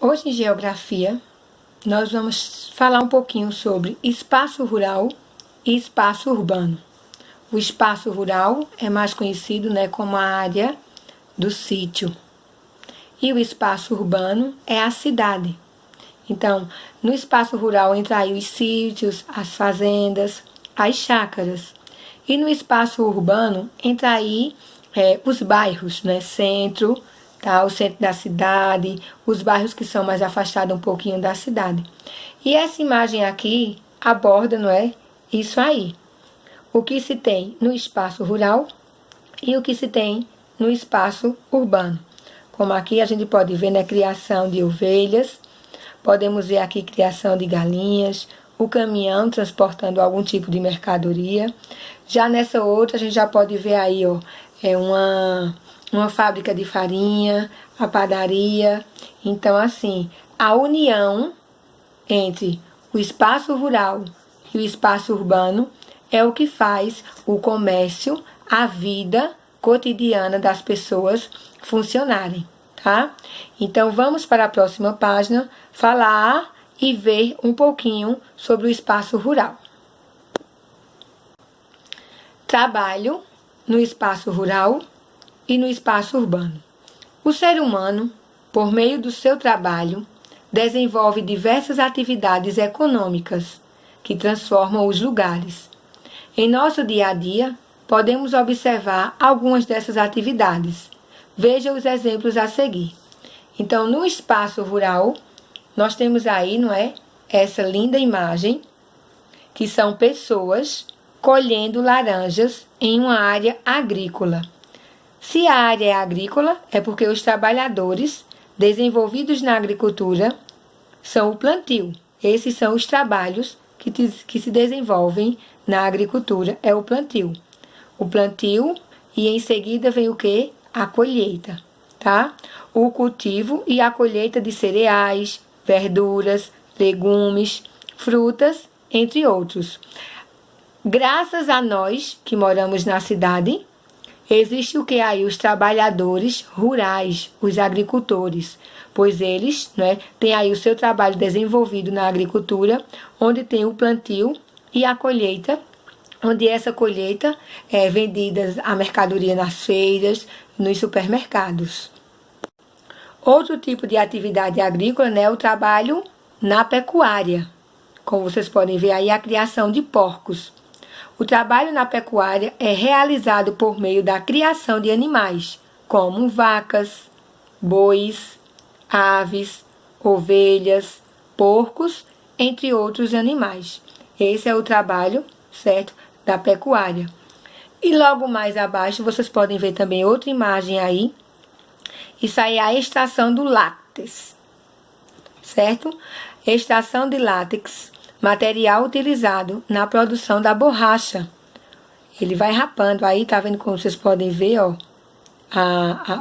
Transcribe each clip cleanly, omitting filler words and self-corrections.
Hoje em Geografia, nós vamos falar um pouquinho sobre espaço rural e espaço urbano. O espaço rural é mais conhecido, como a área do sítio. E o espaço urbano é a cidade. Então, no espaço rural entra aí os sítios, as fazendas, as chácaras. E no espaço urbano entra aí os bairros, centro, tá? O centro da cidade, os bairros que são mais afastados um pouquinho da cidade. E essa imagem aqui aborda, isso aí. O que se tem no espaço rural e o que se tem no espaço urbano. Como aqui a gente pode ver, criação de ovelhas, podemos ver aqui criação de galinhas, o caminhão transportando algum tipo de mercadoria. Já nessa outra a gente já pode ver aí, uma fábrica de farinha, a padaria. Então, assim, a união entre o espaço rural e o espaço urbano é o que faz o comércio, a vida cotidiana das pessoas funcionarem, tá? Então, vamos para a próxima página falar e ver um pouquinho sobre o espaço rural. Trabalho no espaço rural e no espaço urbano. O ser humano, por meio do seu trabalho, desenvolve diversas atividades econômicas que transformam os lugares. Em nosso dia a dia, podemos observar algumas dessas atividades. Veja os exemplos a seguir. Então, no espaço rural, nós temos aí, essa linda imagem, que são pessoas colhendo laranjas em uma área agrícola. Se a área é agrícola, é porque os trabalhadores desenvolvidos na agricultura são o plantio. Esses são os trabalhos que se desenvolvem na agricultura, é o plantio. O plantio e em seguida vem o quê? A colheita, tá? O cultivo e a colheita de cereais, verduras, legumes, frutas, entre outros. Graças a nós que moramos na cidade, existe o que aí? Os trabalhadores rurais, os agricultores, pois eles têm aí o seu trabalho desenvolvido na agricultura, onde tem o plantio e a colheita, onde essa colheita é vendida a mercadoria nas feiras, nos supermercados. Outro tipo de atividade agrícola é o trabalho na pecuária. Como vocês podem ver aí, a criação de porcos. O trabalho na pecuária é realizado por meio da criação de animais, como vacas, bois, aves, ovelhas, porcos, entre outros animais. Esse é o trabalho, certo, da pecuária. E logo mais abaixo vocês podem ver também outra imagem aí. Isso aí é a extração do látex, certo? Extração de látex, material utilizado na produção da borracha. Ele vai rapando aí, tá vendo como vocês podem ver,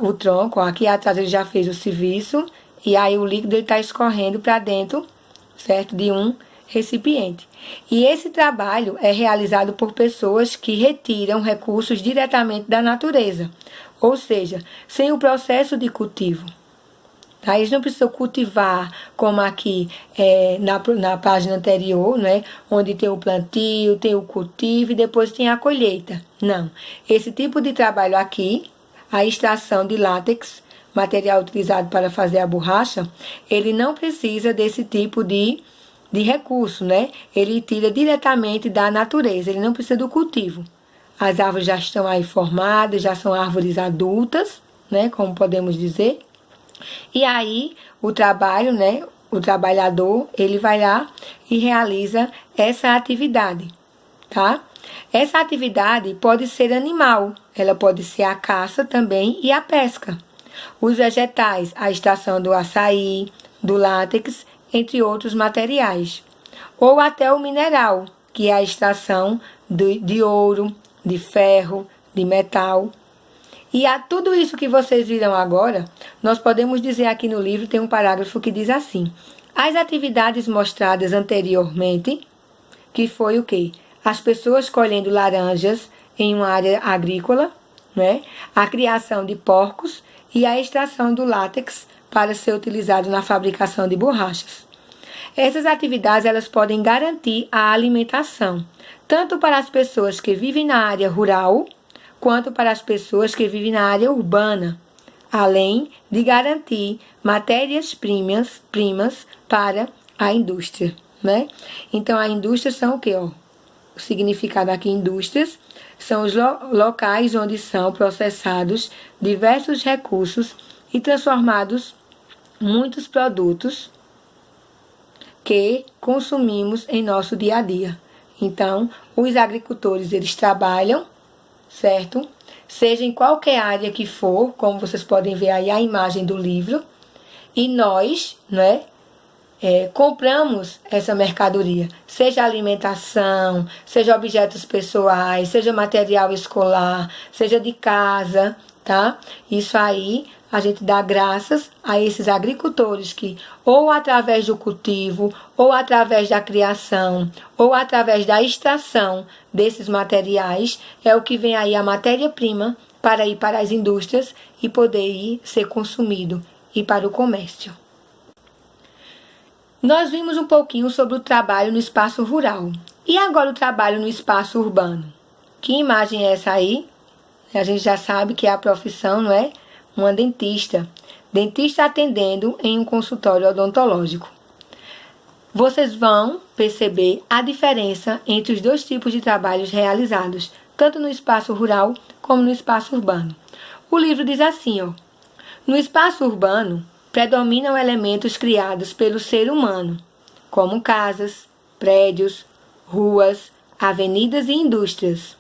o tronco, aqui atrás ele já fez o serviço, e aí o líquido ele tá escorrendo para dentro, certo? De um recipiente. E esse trabalho é realizado por pessoas que retiram recursos diretamente da natureza, ou seja, sem o processo de cultivo. Tá? Eles não precisam cultivar como aqui na página anterior, onde tem o plantio, tem o cultivo e depois tem a colheita. Não. Esse tipo de trabalho aqui, a extração de látex, material utilizado para fazer a borracha, ele não precisa desse tipo de recurso, Ele tira diretamente da natureza, ele não precisa do cultivo. As árvores já estão aí formadas, já são árvores adultas, como podemos dizer. E aí, o trabalho, o trabalhador, ele vai lá e realiza essa atividade, tá? Essa atividade pode ser animal, ela pode ser a caça também e a pesca. Os vegetais, a extração do açaí, do látex, entre outros materiais. Ou até o mineral, que é a extração de ouro, de ferro, de metal. E a tudo isso que vocês viram agora, nós podemos dizer aqui no livro, tem um parágrafo que diz assim: as atividades mostradas anteriormente, que foi o quê? As pessoas colhendo laranjas em uma área agrícola, a criação de porcos e a extração do látex para ser utilizado na fabricação de borrachas. Essas atividades elas podem garantir a alimentação, tanto para as pessoas que vivem na área rural, quanto para as pessoas que vivem na área urbana, além de garantir matérias-primas para a indústria, né? Então, a indústria são o quê? O significado aqui, indústrias, são os locais onde são processados diversos recursos e transformados muitos produtos que consumimos em nosso dia a dia. Então, os agricultores, eles trabalham, certo? Seja em qualquer área que for, como vocês podem ver aí a imagem do livro, e nós, né, compramos essa mercadoria, seja alimentação, seja objetos pessoais, seja material escolar, seja de casa, tá? Isso aí a gente dá graças a esses agricultores que, ou através do cultivo, ou através da criação, ou através da extração desses materiais, é o que vem aí a matéria-prima para ir para as indústrias e poder ir ser consumido e para o comércio. Nós vimos um pouquinho sobre o trabalho no espaço rural. E agora o trabalho no espaço urbano? Que imagem é essa aí? A gente já sabe que é a profissão, não é? Uma dentista. Dentista atendendo em um consultório odontológico. Vocês vão perceber a diferença entre os dois tipos de trabalhos realizados, tanto no espaço rural como no espaço urbano. O livro diz assim, ó: no espaço urbano, predominam elementos criados pelo ser humano, como casas, prédios, ruas, avenidas e indústrias.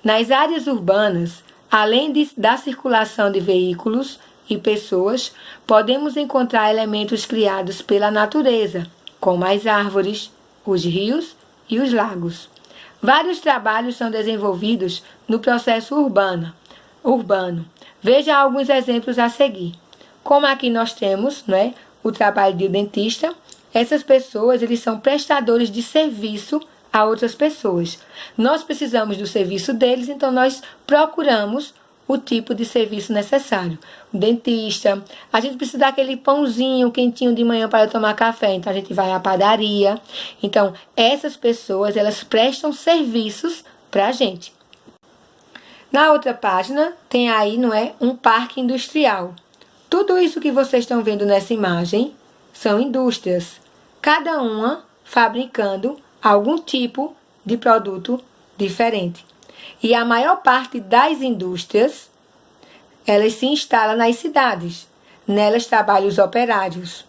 Nas áreas urbanas, além da circulação de veículos e pessoas, podemos encontrar elementos criados pela natureza, como as árvores, os rios e os lagos. Vários trabalhos são desenvolvidos no processo urbano. Veja alguns exemplos a seguir. Como aqui nós temos, né, o trabalho de dentista, essas pessoas eles são prestadores de serviço a outras pessoas. Nós precisamos do serviço deles, então nós procuramos o tipo de serviço necessário. O dentista, a gente precisa daquele pãozinho quentinho de manhã para tomar café, então a gente vai à padaria. Então, essas pessoas, elas prestam serviços para a gente. Na outra página, tem aí, não é, um parque industrial. Tudo isso que vocês estão vendo nessa imagem são indústrias, cada uma fabricando algum tipo de produto diferente. E a maior parte das indústrias, elas se instalam nas cidades. Nelas trabalham os operários.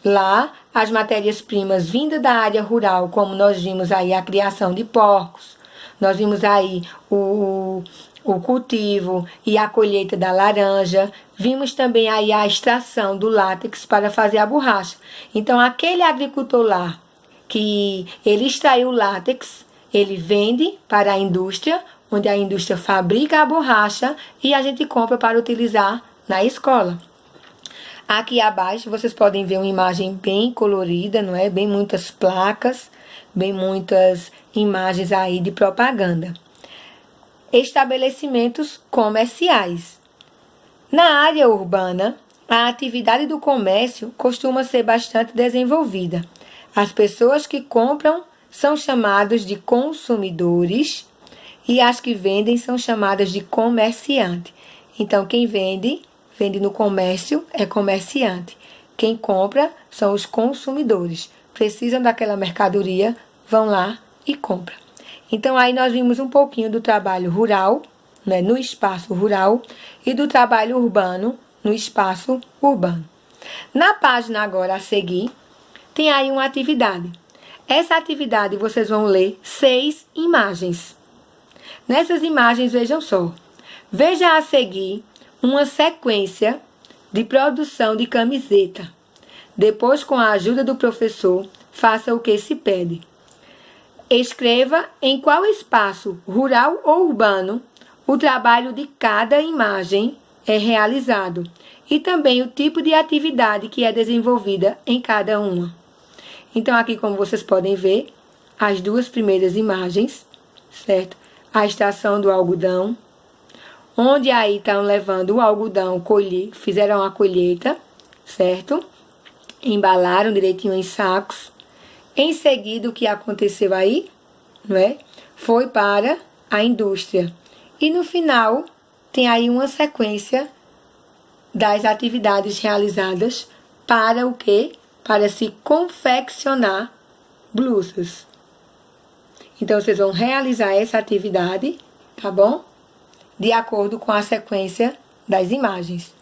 Lá, as matérias-primas vindas da área rural, como nós vimos aí a criação de porcos, nós vimos aí o cultivo e a colheita da laranja, vimos também aí a extração do látex para fazer a borracha. Então, aquele agricultor lá, que ele extraiu o látex, ele vende para a indústria, onde a indústria fabrica a borracha e a gente compra para utilizar na escola. Aqui abaixo vocês podem ver uma imagem bem colorida, não é? Bem muitas placas, bem muitas imagens aí de propaganda. Estabelecimentos comerciais. Na área urbana, a atividade do comércio costuma ser bastante desenvolvida. As pessoas que compram são chamadas de consumidores e as que vendem são chamadas de comerciante. Então, quem vende no comércio é comerciante. Quem compra são os consumidores. Precisam daquela mercadoria, vão lá e compram. Então, aí nós vimos um pouquinho do trabalho rural, né, no espaço rural, e do trabalho urbano no espaço urbano. Na página agora a seguir, tem aí uma atividade. Essa atividade vocês vão ler 6 imagens. Nessas imagens, vejam só. Veja a seguir uma sequência de produção de camiseta. Depois, com a ajuda do professor, faça o que se pede. Escreva em qual espaço, rural ou urbano, o trabalho de cada imagem é realizado e também o tipo de atividade que é desenvolvida em cada uma. Então, aqui, como vocês podem ver, as 2 primeiras imagens, certo? A estação do algodão, onde aí estão levando o algodão, fizeram a colheita, certo? Embalaram direitinho em sacos. Em seguida, o que aconteceu aí, não é? Foi para a indústria. E no final, tem aí uma sequência das atividades realizadas para o quê? Para se confeccionar blusas. Então, vocês vão realizar essa atividade, tá bom? De acordo com a sequência das imagens.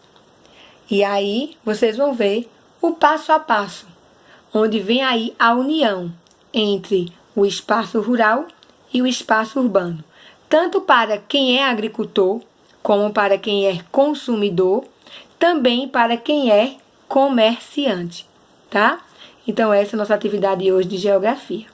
E aí, vocês vão ver o passo a passo, onde vem aí a união entre o espaço rural e o espaço urbano. Tanto para quem é agricultor, como para quem é consumidor, também para quem é comerciante, tá? Então, essa é a nossa atividade hoje de geografia.